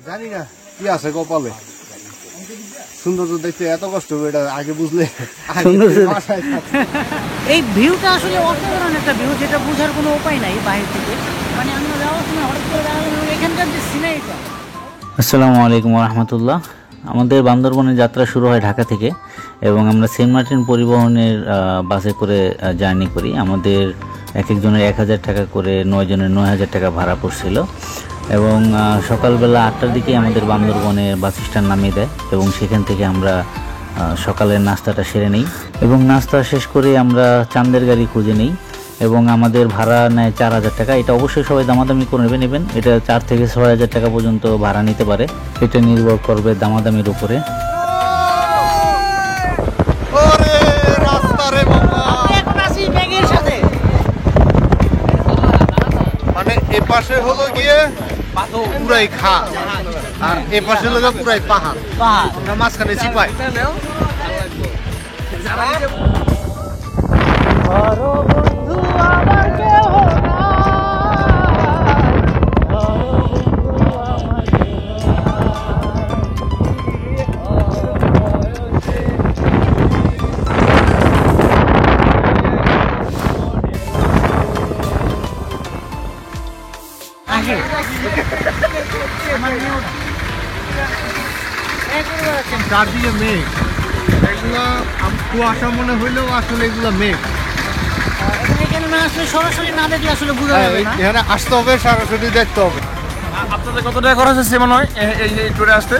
জানি না কি আছে কপালে। সৌন্দর্য দেখতে এত কষ্ট এটা আগে বুঝলে। এই ভিউটা আসলে অসাধারণ একটা ভিউ, যেটা বোঝার কোনো উপায় নাই বাইরে থেকে। মানে আমরা যাওয়ার সময় হঠাৎ করে এখানকার যে সিনারিটা। আসসালামু আলাইকুম রহমতুল্লাহ। আমাদের বান্দরবনের যাত্রা শুরু হয় ঢাকা থেকে এবং আমরা সেন্ট মার্টিন পরিবহনের বাসে করে জার্নি করি। আমাদের এক একজনের 1000 টাকা করে, 9 জনের 9000 টাকা ভাড়া পড়ছিল এবং সকালবেলা 8টার দিকে আমাদের বান্দরবনের বাস স্ট্যান্ড নামিয়ে দেয় এবং সেখান থেকে আমরা সকালের নাস্তাটা সেরে নিই এবং নাস্তা শেষ করে আমরা চাঁদের গাড়ি খুঁজে নিই এবং আমাদের ভাড়া নেয় 4000 টাকা। এটা অবশ্যই সবাই দামাদামি করে নেবেন। এটা 4 থেকে 6000 টাকা পর্যন্ত ভাড়া নিতে পারে। এটা নির্ভর করবে দামাদামির উপরে। মানে এ পাশে হলো গিয়ে পুরাই খা আর এ পাশে হলো পুরাই পাহাড়। আমরা মাঝখানে চিপাই। চারদিকে মেঘ, এগুলো কুয়াশা মনে হইলেও আসলে এগুলো মেঘ। এখানে না আসলে সরাসরি না দেখলে আসলে বোঝা যাবে না। এখানে আসতে হবে, সরাসরি দেখতে হবে। আপনাদের কত টাকা খরচ হচ্ছে মনে হয় এই ট্যুরে আসতে?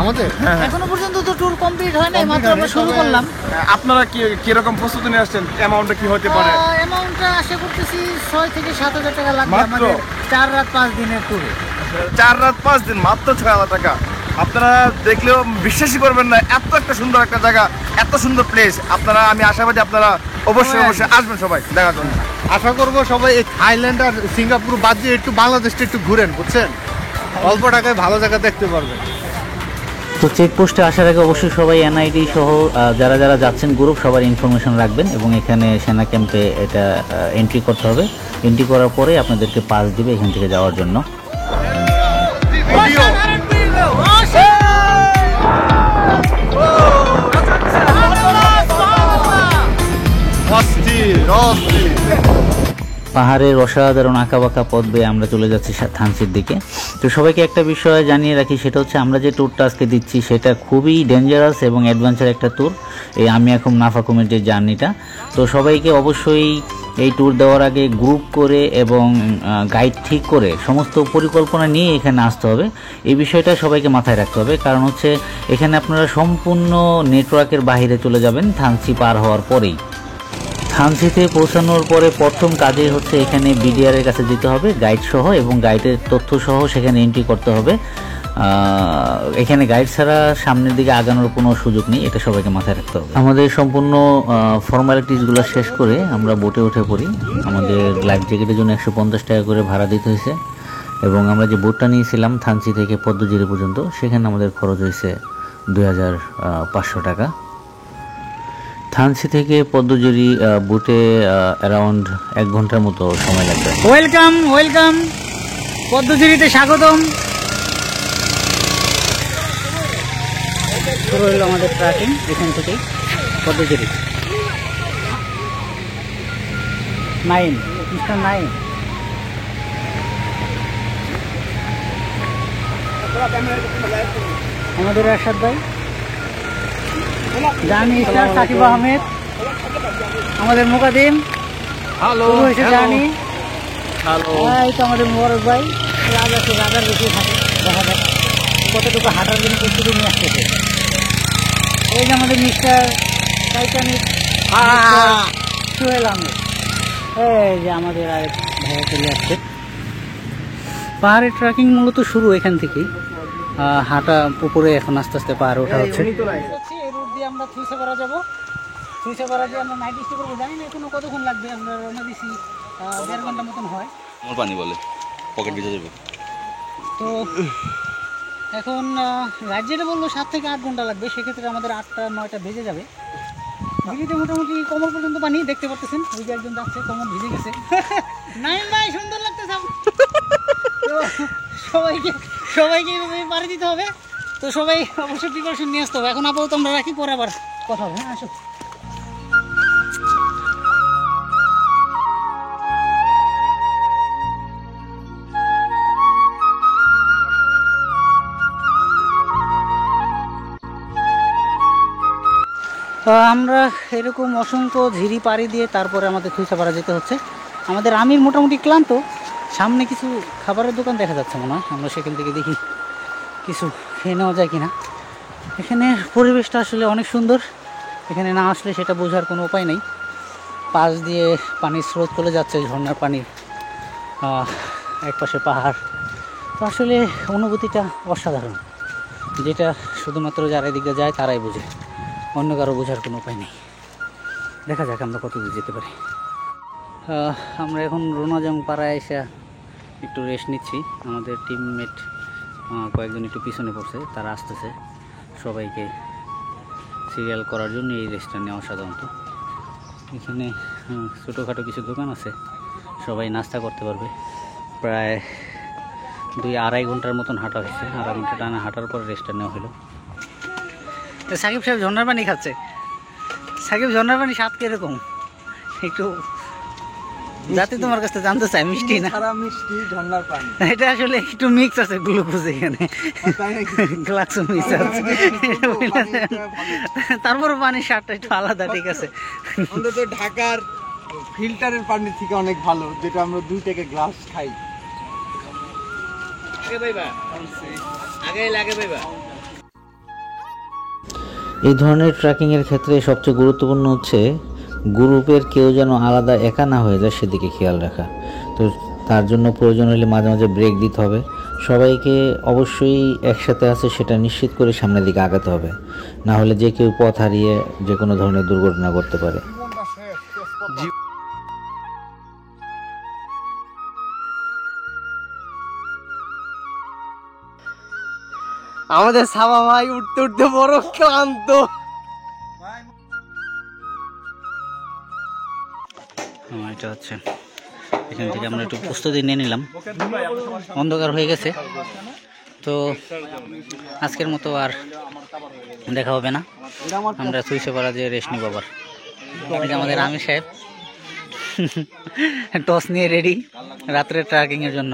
আমাদের এখনো পর্যন্ত তো ট্যুর কমপ্লিট হয় নাই, মাত্র আমরা শুরু করলাম। আপনারা কি রকম প্রস্তুতি নিয়ে আসছেন? অ্যামাউন্টটা কি হতে পারে? অ্যামাউন্টটা আশা করতেছি 6 থেকে 7000 টাকা লাগবে আমাদের 4 রাত 5 দিনের ট্যুরে। 4 রাত 5 দিন, মাত্র 6000 টাকা। আপনারা দেখলেও বিশ্বাসই করবেন না, এত একটা সুন্দর একটা জায়গা, এত সুন্দর প্লেস। আপনারা, আমি আশাবাদী আপনারা অবশ্যই আসবেন সবাই দেখার জন্য। আশা করবো সবাই এই থাইল্যান্ড আর সিঙ্গাপুর বাদ দিয়ে একটু বাংলাদেশটা একটু ঘুরেন, বুঝছেন? অল্প টাকায় ভালো জায়গা দেখতে পারবেন। তো চেকপোস্টে আসার আগে অবশ্যই সবাই এনআইডি সহ যারা যারা যাচ্ছেন গ্রুপ সবার ইনফরমেশন রাখবেন এবং এখানে সেনা ক্যাম্পে এটা এন্ট্রি করতে হবে। এন্ট্রি করার পরে আপনাদেরকে পাস দিবে এখান থেকে যাওয়ার জন্য। পাহাড়ের অসাধারণ আঁকাবাঁকা পথ বেয়ে আমরা চলে যাচ্ছি থানচির দিকে। তো সবাইকে একটা বিষয় জানিয়ে রাখি, সেটা হচ্ছে আমরা যে ট্যুরটা আজকে দিচ্ছি সেটা খুবই ডেঞ্জারাস এবং অ্যাডভেঞ্চার একটা ট্যুর, এই আমি এখন নাফাকুমের যে জার্নিটা। তো সবাইকে অবশ্যই এই ট্যুর দেওয়ার আগে গ্রুপ করে এবং গাইড ঠিক করে সমস্ত পরিকল্পনা নিয়ে এখানে আসতে হবে। এই বিষয়টা সবাইকে মাথায় রাখতে হবে, কারণ হচ্ছে এখানে আপনারা সম্পূর্ণ নেটওয়ার্কের বাইরে চলে যাবেন থানচি পার হওয়ার পরেই। থানচিতে পৌঁছানোর পরে প্রথম কাজে হচ্ছে এখানে বিডিআর এর কাছে যেতে হবে গাইড সহ এবং গাইডের তথ্য সহ সেখানে এন্ট্রি করতে হবে। এখানে গাইড ছাড়া সামনের দিকে আগানোর কোনো সুযোগ নেই, এটা সবাইকে মাথায় রাখতে হবে। আমাদের সম্পূর্ণ ফর্মালিটিসগুলো শেষ করে আমরা বোটে উঠে পড়ি। আমাদের লাইফ জ্যাকেটের জন্য 150 টাকা করে ভাড়া দিতে হয়েছে এবং আমরা যে বোটটা নিয়েছিলাম থানচি থেকে পদ্মজিরি পর্যন্ত, সেখানে আমাদের খরচ হয়েছে 2500 টাকা। থানচি থেকে পদ্মজুরি বোটে অ্যারাউন্ড 1 ঘন্টার মতো সময় লাগবে। ওয়েলকাম ওয়েলকাম, পদ্মজুরিতে স্বাগতম। শুরু হলো আমাদের ট্রেকিং এখান থেকে পদ্মজুরি। 9 মিস্টার 9 আমাদের আরশাদ ভাই, জানি স্টার সাকিব আহমেদ, আমাদের মুকাদ্দিম। হ্যালো জানি। হ্যালো, এই তো আমাদের মোবারক ভাই। রাজার বেশি থাকে, দেখা যাক কতটুকু হাঁটার জন্য প্রস্তুতি নিয়ে আসতেছে। এই যে আমাদের মিস্টার টাইটানিক সোহেল আহমেদ, এই যে আমাদের আরেক ভাইয়া চলে আসছে। পাহাড়ের ট্রেকিং মূলত শুরু এখান থেকেই, হাঁটা উপরে এখন আস্তে আস্তে পাহাড় ওঠা হচ্ছে। আমরা থুইসাপাড়া যাবো, থুইসাপাড়া যে আমরা নাইট স্টে করবো, জানি না এখনো কতক্ষণ লাগবে। আমরা রওনা দিছি 1.5 ঘন্টা মতন হয়। আমার পানি বলে পকেট ভিজে যাবে। তো এখন রাত যেটা বললো 7 থেকে 8 ঘন্টা লাগবে, সেক্ষেত্রে আমাদের 8টা-9টা বেজে যাবে। ভিজিতে মোটামুটি কোমর পর্যন্ত পানি দেখতে পাচ্ছেন। ওই যে একজন যাচ্ছে, কোমর ভিজে গেছে। নাইম ভাই সুন্দর লাগতেছে। তো সবাইকে এইভাবে পাড়ি দিতে হবে। তো সবাই অবশ্যই প্রিপারেশন নিয়ে আসতে হবে। এখন আপাতত আমরা রাখি, পরে আবার কথা হবে। হ্যাঁ, আসো। আমরা এরকম অসংখ্য ঝিরি পাড়ি দিয়ে তারপরে আমাদের থুইসাপাড়া যেতে হচ্ছে। আমাদের আমির মোটামুটি ক্লান্ত। সামনে কিছু খাবারের দোকান দেখা যাচ্ছে মনে হয়, আমরা সেখান থেকে দেখি কিছু খেয়ে নেওয়া যায় কিনা। এখানে পরিবেশটা আসলে অনেক সুন্দর, এখানে না আসলে সেটা বোঝার কোনো উপায় নেই। পাশ দিয়ে পানির স্রোত চলে যাচ্ছে, ঝর্ণার পানি, একপাশে পাহাড়। তো আসলে অনুভূতিটা অসাধারণ, যেটা শুধুমাত্র যারা এদিকে যায় তারাই বোঝে, অন্য কারো বোঝার কোনো উপায় নেই। দেখা যাক আমরা কত দূর যেতে পারি। আমরা এখন রোনাজং পাড়ায় এসে একটু রেস্ট নিচ্ছি। আমাদের টিমমেট কয়েকজন একটু পিছনে পড়ছে, তারা আসতেছে সবাইকে সিরিয়াল করার জন্য এই রেস্টটা নেওয়া। সাধারণত এখানে ছোটোখাটো কিছু দোকান আছে, সবাই নাস্তা করতে পারবে। প্রায় 2-2.5 ঘন্টার মতন হাঁটা হয়েছে। 2.5 ঘন্টা টানা হাঁটার পর রেস্টটা নেওয়া হলো। সাকিব সাহেব ঝর্ণার পানি খাচ্ছে। সাকিব, ঝর্ণার পানি স্বাদ কিরকম একটু যাতে তোমার কাছে জানতে চাই। মিষ্টি না? মিষ্টি ঝর্ণার পানি। এটা আসলে একটু মিক্স আছে, গ্লুকোজ এখানে গ্লাক্সো মিক্স আছে। তারপরে পানির স্বাদটা একটু আলাদা, ঠিক আছে। অন্তত ঢাকার ফিল্টারের পানি থেকে অনেক ভালো, যেটা আমরা 2 থেকে গ্লাস খাই। এই ধরনের ট্রেকিংয়ের ক্ষেত্রে সবচেয়ে গুরুত্বপূর্ণ হচ্ছে গ্রুপের কেউ যেন আলাদা একা না হয়ে যায় সেদিকে খেয়াল রাখা। তো তার জন্য প্রয়োজন হলে মাঝে মাঝে ব্রেক দিতে হবে। সবাইকে অবশ্যই একসাথে আছে সেটা নিশ্চিত করে সামনের দিকে আগাতে হবে, না হলে যে কেউ পথ হারিয়ে যে কোনো ধরনের দুর্ঘটনা করতে পারে। আমাদের সাবা ভাই উঠতে উঠতে বড় ক্লান্ত। এটা হচ্ছে এখান থেকে আমরা একটু প্রস্তুতি নিয়ে নিলাম। অন্ধকার হয়ে গেছে, তো আজকের মতো আর দেখা হবে না। আমরা থুইসাপাড়া যে রেস্ট নিব আবার। আমাদের আমির সাহেব টস নিয়ে রেডি রাত্রে ট্রেকিং এর জন্য।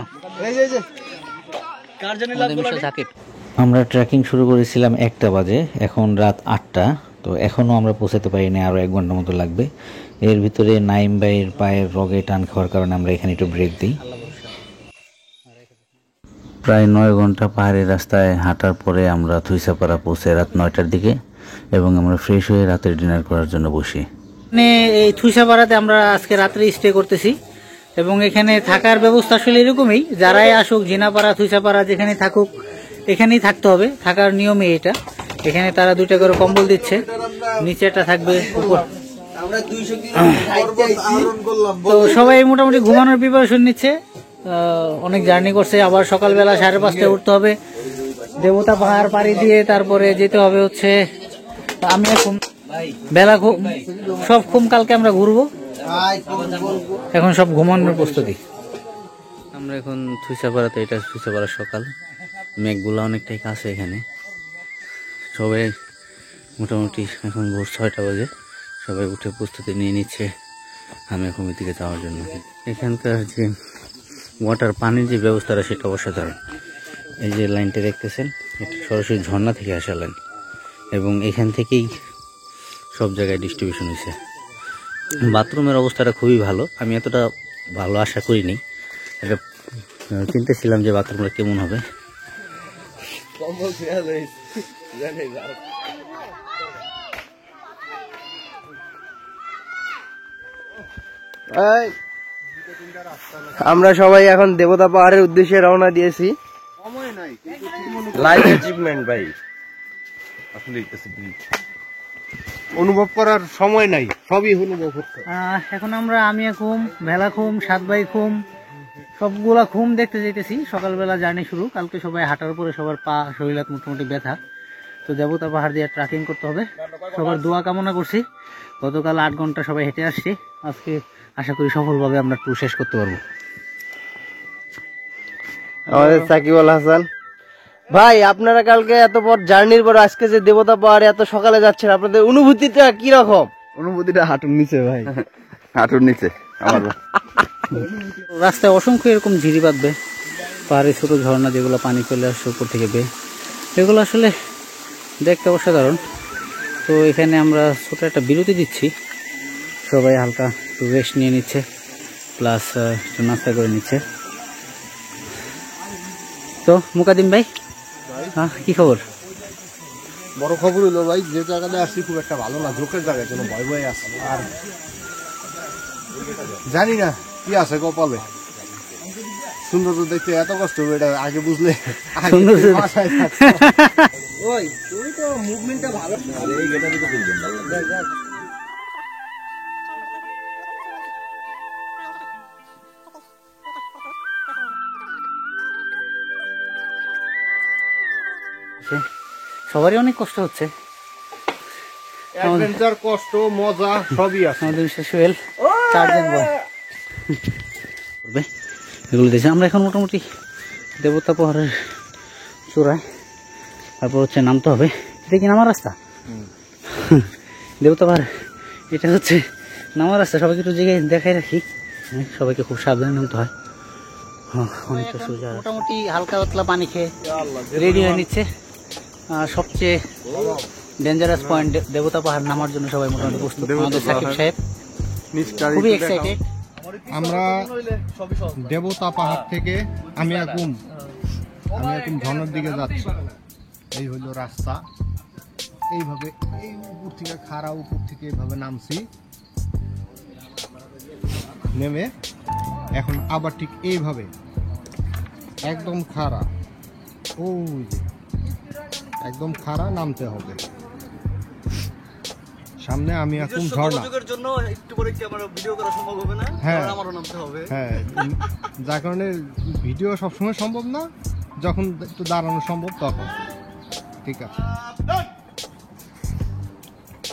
সাকিব, আমরা ট্রেকিং শুরু করেছিলাম 1টা বাজে, এখন রাত 8টা। তো এখনও আমরা পৌঁছাতে পারিনি, আরও 1 ঘন্টার মতো লাগবে। এর ভিতরে নাইম ভাইয়ের পায়ের রগে টান খাওয়ার কারণে আমরা এখানে একটু ব্রেক দিই। প্রায় 9 ঘন্টা পাহাড়ের রাস্তায় হাঁটার পরে আমরা থুইসাপাড়া পৌঁছে রাত 9টার দিকে, এবং আমরা ফ্রেশ হয়ে রাতের ডিনার করার জন্য বসি। এই থুইসাপাড়াতে আমরা আজকে রাত্রে স্টে করতেছি, এবং এখানে থাকার ব্যবস্থা আসলে এরকমই। যারাই আসুক, জিনাপাড়া, থুইসাপাড়া যেখানে থাকুক, এখানেই থাকতে হবে। থাকার নিয়মই এটা। এখানে তারা 2টা করে কম্বল দিচ্ছে, নিচেটা থাকবে উপর। তো সবাই মোটামুটি ঘুমানোর প্রিপারেশন নিচ্ছে। অনেক জার্নি করছে, আবার সকালবেলা 5:30টায় উঠতে হবে, দেবতা পাহাড় পাড়ি দিয়ে তারপরে যেতে হবে হচ্ছে। আমি এখন বেলা সব কালকে আমরা ঘুরবো। এখন সব ঘুমানোর প্রস্তুতি। আমরা এখন থুইসাপাড়াতে, এটা থুইসাপাড়া সকাল, মেঘগুলো অনেকটাই কাছে এখানে। সবাই মোটামুটি এখন ভোর 6টা বাজে, সবাই উঠে প্রস্তুতি নিয়ে নিচ্ছে আমি এখন দিকে যাওয়ার জন্য। এখানকার যে ওয়াটার, পানির যে ব্যবস্থাটা সেটা অসাধারণ। এই যে লাইনটা দেখতেছেন, এটা সরাসরি ঝর্ণা থেকে আসা লাইন, এবং এখান থেকেই সব জায়গায় ডিস্ট্রিবিউশন হয়েছে। বাথরুমের অবস্থাটা খুবই ভালো, আমি এতটা ভালো আশা করিনি। এটা চিন্তাছিলাম যে বাথরুমটা কেমন হবে। আমরা সবাই এখন দেবতা পাহাড়ের উদ্দেশ্যে রওনা দিয়েছি। লাইফ অ্যাচিভমেন্ট ভাই, অনুভব করার সময় নাই, সবই অনুভব হচ্ছে। এখন আমরা ঘুম, ভেলা ঘুম, 7 ভাই ঘুম, সবগুলা ঘুম দেখতে যেতেছি। সকালবেলা জার্নি শুরু। কালকে সবাই হাঁটার পরে সবার পা শরীরাত মোটামুটি ব্যথা। তো দেবতা পাহাড় দিয়ে ট্রেকিং করতে হবে। সবার দোয়া কামনা করছি। গতকাল 8 ঘন্টা সবাই হেঁটে আসছি, আজকে আশা করি সফলভাবে আমরা ট্যুর শেষ করতে পারবো। আমাদের সাকিব আল হাসান ভাই আপনারা কালকে এত পর জার্নির পর আজকে যে দেবতা পাহাড়ে এত সকালে যাচ্ছেন, আপনাদের অনুভূতিটা কি রকম? অনুভূতিটা হাঁটুর নিচে ভাই, হাঁটুর নিচে আমার। রাস্তায় অসংখ্য এরকম ঝিরি বাঁধবে, পাহাড়ে ছোট ঝর্ণা যেগুলো পানি চলে আসছে উপর থেকে বেয়ে, এগুলো আসলে দেখতে অসাধারণ। তো এখানে আমরা ছোট একটা বিরতি দিচ্ছি, সবাই হালকা একটু রেস্ট নিয়ে নিচ্ছে, প্লাস একটু নাস্তা করে নিচ্ছে। তো মুকাদিম ভাই, হ্যাঁ কি খবর? বড় খবর হলো ভাই, যে জায়গাটা আসছি খুব একটা ভালো না, জোকের জায়গায় যেন ভয় ভয় আছে। আর জানি না কি আছে কপালে, সৌন্দর্য দেখতে এত কষ্ট হবে এটা আগে বুঝলে বাসায় থাকতো। ওই তুমি তো মুভমেন্টটা ভালো। এই গেটা দিকে তুলবেন ভালো লাগবে। সবারই অনেক কষ্ট হচ্ছে, অ্যাডভেঞ্চার, কষ্ট, মজা সবই আছে। আমাদের সোহেল 4 জন বয় করবে এগুলো দেখছি। আমরা এখন মোটামুটি দেবতা পাহাড়ের চূড়ায়, তারপর হচ্ছে নামতে হবে। এটা কি নামার রাস্তা? দেবতা পাহাড় এটা হচ্ছে নামার রাস্তা, সবাইকে একটু জায়গায় দেখাই রাখি, সবাইকে খুব সাবধানে নামতে হয়। অনেকটা সোজা, মোটামুটি হালকা পাতলা পানি খেয়ে রেডি হয়ে নিচ্ছে। সবচেয়ে ডেঞ্জারাস পয়েন্ট দেবতা পাহাড় নামার জন্য সবাই মোটামুটি প্রস্তুত। আমাদের সাকিব সাহেব খুবই এক্সাইটেড। আমরা দেবতা পাহাড় থেকে আমি এখন ঝর্ণার দিকে যাচ্ছি। এই হলো রাস্তা, এইভাবে এই উপর থেকে খাড়া উপর থেকে এইভাবে নামছি, নেমে এখন আবার ঠিক এইভাবে একদম খাড়া, ওই যে একদম খাড়া নামতে হবে। সামনে আমি এখন ঝর্ণা, জন্য একটু করে কি আমার ভিডিও করা সম্ভব হবে না? হ্যাঁ আমারও নামতে হবে। হ্যাঁ, যার কারণে ভিডিও সবসময় সম্ভব না, যখন একটু দাঁড়ানো সম্ভব তখন। ঠিক আছে,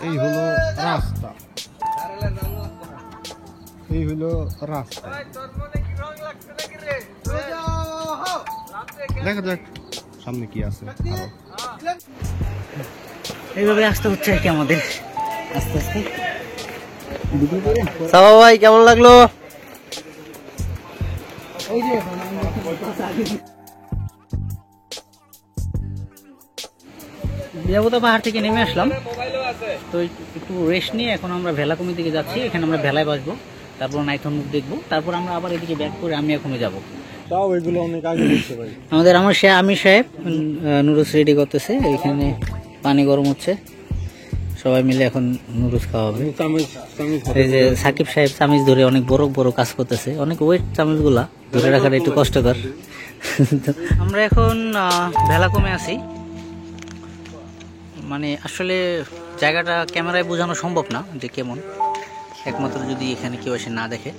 এই হলো রাস্তা, এই হলো রাস্তা। দেখা যাক সামনে কি আছে আরো। এইভাবে আসতে হচ্ছে আর কি আমাদের আস্তে আস্তে। সাবা ভাই কেমন লাগলো? দেবতা পাহাড় থেকে নেমে আসলাম, তো একটু রেস্ট নিয়ে এখন আমরা ভেলাকুমির দিকে যাচ্ছি। এখানে আমরা ভেলায় বসবো, তারপর নাইথন মুখ দেখবো, তারপর আমরা আবার এদিকে ব্যাক করে আমি এখনো যাবো। তাও এগুলো অনেক আগে দেখতে পাই। আমাদের আমির সাহেব নুডলস রেডি করতেছে, এখানে পানি গরম হচ্ছে, সবাই মিলে এখন নুডলস খাওয়া হবে। এই যে সাকিব সাহেব চামিচ ধরে অনেক বড় বড় কাজ করতেছে, অনেক ওয়েট চামিচ গুলা ধরে রাখাটা একটু কষ্টকর। আমরা এখন ভেলাকুমে আছি, মানে আসলে জায়গাটা ক্যামেরায় বোঝানো সম্ভব না যে কেমন, একমাত্র যদি এখানে কেউ এসে না দেখে।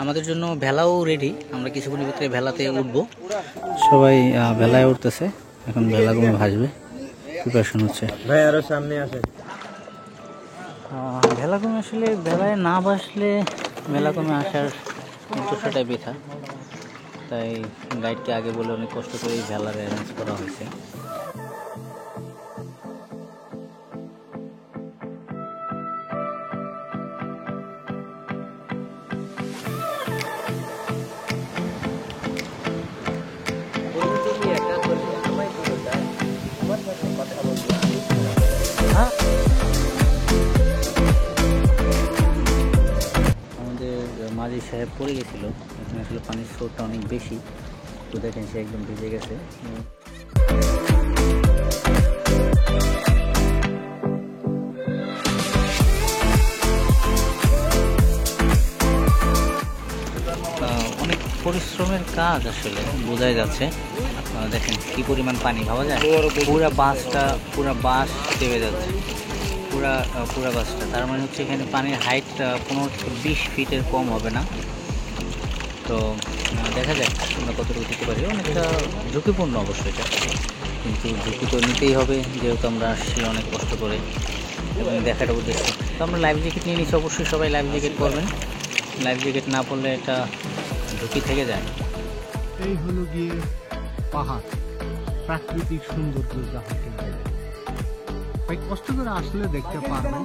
আমাদের জন্য ভেলাও রেডি, আমরা কিছুক্ষণের ভিতরে ভেলাতে উঠবো। সবাই ভেলায় উঠতেছে, এখন ভেলাগুমে ভাসবে, প্রিপারেশন হচ্ছে। ভাই আরো সামনে আসে। ভেলাগুমে আসলে ভেলায় না বাসলে ভেলাগুমে আসার উদ্দেশ্যটাই বৃথা, তাই গাইডকে আগে বলে অনেক কষ্ট করে এই ভেলার অ্যারেঞ্জ করা হয়েছে। আমাদের মাঝি সাহেব পড়ে গেছিল, এখানে আসলে পানির স্রোতটা অনেক বেশি, তো দেখেন সে একদম ভিজে গেছে। অনেক পরিশ্রমের কাজ আসলে বোঝাই যাচ্ছে। আপনারা দেখেন কি পরিমাণ পানি, ভাবা যায় পুরা বাস চেপে যাচ্ছে, পুরা বাসটা। তার মানে হচ্ছে এখানে পানির হাইট 15-20 ফিটের কম হবে না। তো দেখা যাক আমরা কতটুকু দিতে পারি। অনেকটা ঝুঁকিপূর্ণ অবশ্যই এটা, কিন্তু ঝুঁকি তো নিতেই হবে, যেহেতু আমরা আসছি অনেক কষ্ট করে এবং দেখাটা উদ্দেশ্য। তো আমরা লাইফ জ্যাকেট নিয়ে নিচ্ছি, অবশ্যই সবাই লাইফ জ্যাকেট পরবেন। লাইফ জ্যাকেট না পরলে এটা ঝুঁকি থেকে যায়। এই হলো গিয়ে পাহাড়, প্রাকৃতিক সৌন্দর্য যা হতে পারে। ভাই কষ্ট করে আসলে দেখতে পারবেন,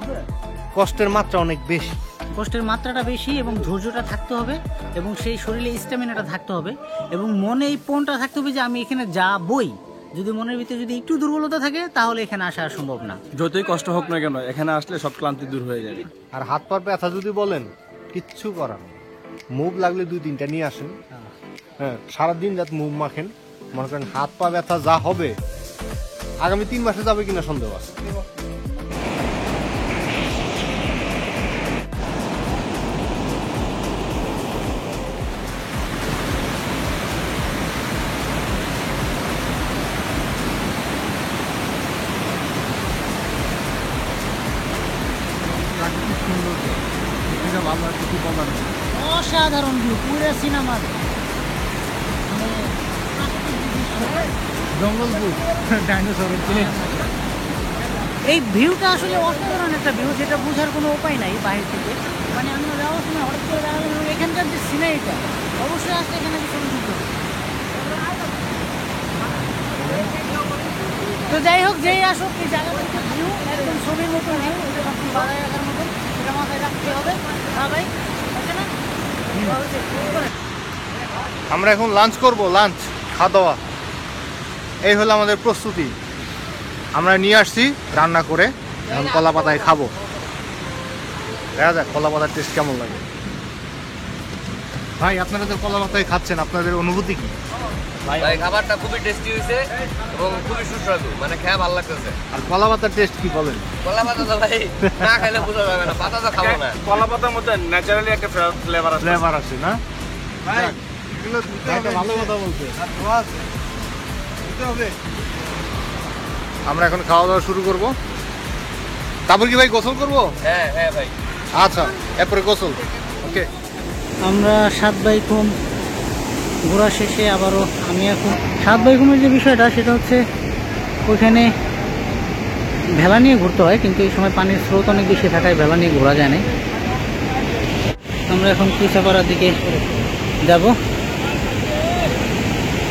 কষ্টের মাত্রা অনেক বেশি। কষ্টের মাত্রাটা বেশি এবং ধৈর্যটা থাকতে হবে এবং সেই শরীরে স্ট্যামিনাটা থাকতে হবে এবং মনে এই পণটা থাকতে হবে যে আমি এখানে যাবই। যদি মনের ভিতরে যদি একটু দুর্বলতা থাকে তাহলে এখানে আসা সম্ভব না। যতই কষ্ট হোক না কেন এখানে আসলে সব ক্লান্তি দূর হয়ে যাবে। আর হাত পা ব্যথা যদি বলেন, কিচ্ছু করার নেই। মুভ লাগলে 2-3টা নিয়ে আসেন, হ্যাঁ, সারাদিন যাতে মুভ মাখেন। মনে করেন হাত পা ব্যথা যা হবে আগামী 3 মাসে যাবে কিনা সন্দেহ আছে। প্রাকৃতিক সৌন্দর্য এটা ভালো আর কিছু বলার নেই। অসাধারণ ভিউ, পুরো সিনেমার জঙ্গলপুর ডাইনোসরের এই ভিউটা আসলে অসাধারণ একটা ভিউ, যেটা বোঝার কোনো উপায় নাই বাইরে থেকে। মানে আমরা যাওয়ার সময় হঠাৎ করে দাঁড়ালাম, এখানকার যে সিনারিটা অবশ্যই আসলে এখানে ভীষণ সুন্দর। তো যাই হোক, যেই আসুক এই জায়গাটার ভিউ একদম ছবির মতো ভিউ, এটা আপনি বাড়ায় রাখার মতন, এটা মাথায় রাখতে হবে। হ্যাঁ ভাই, আছে না? আমরা এখন লাঞ্চ করব, লাঞ্চ খাওয়া দাওয়া। এই হলো আমাদের প্রস্তুতি। আমরা নিয়ে আসছি রান্না করে, এখন কলা পাতায় খাবো। দেখা যাক কলা পাতার টেস্ট কেমন লাগে। ভাই আপনারা তো কলা পাতায় খাচ্ছেন, আপনাদের অনুভূতি কি? ভাই খাবারটা খুবই টেস্টি হয়েছে এবং খুবই সুস্বাদু, মানে খেয়ে ভালো লাগতেছে। আর কলা পাতার টেস্ট কি বলেন? কলা পাতা তো ভাই না খাইলে বোঝা যাবে না, পাতা তো খাবো না। কলা পাতার মধ্যে ন্যাচারালি একটা ফ্লেভার আছে। ফ্লেভার আছে না? ভাই একটা ভালো কথা বলতে। আমরা এখন খাওয়া দাওয়া শুরু করব। তারপর কি ভাই গোসল করব? হ্যাঁ হ্যাঁ ভাই। আচ্ছা, এরপরে গোসল। ওকে। আমরা 7 বাইকুম ঘোরা শেষে আবারও আমি এখন 7 বাইকুমের যে বিষয়টা সেটা হচ্ছে ওইখানে ভেলা নিয়ে ঘুরতে হয়, কিন্তু এই সময় পানির স্রোত অনেক বেশি থাকায় ভেলা নিয়ে ঘোরা যায় না। আমরা এখন কুচাপাড়ার দিকে যাব।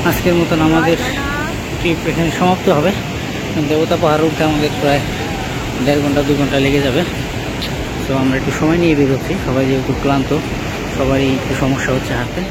আজকের মতন আমাদের ট্রিপ এখানে সমাপ্ত হবে। দেবতা পাহাড় উঠতে আমাদের প্রায় 1.5 ঘন্টা 2 ঘন্টা লেগে যাবে। তো আমরা একটু সময় নিয়ে বেরোচ্ছি, সবাই যেহেতু ক্লান্ত, সবারই একটু সমস্যা হচ্ছে হাঁটতে।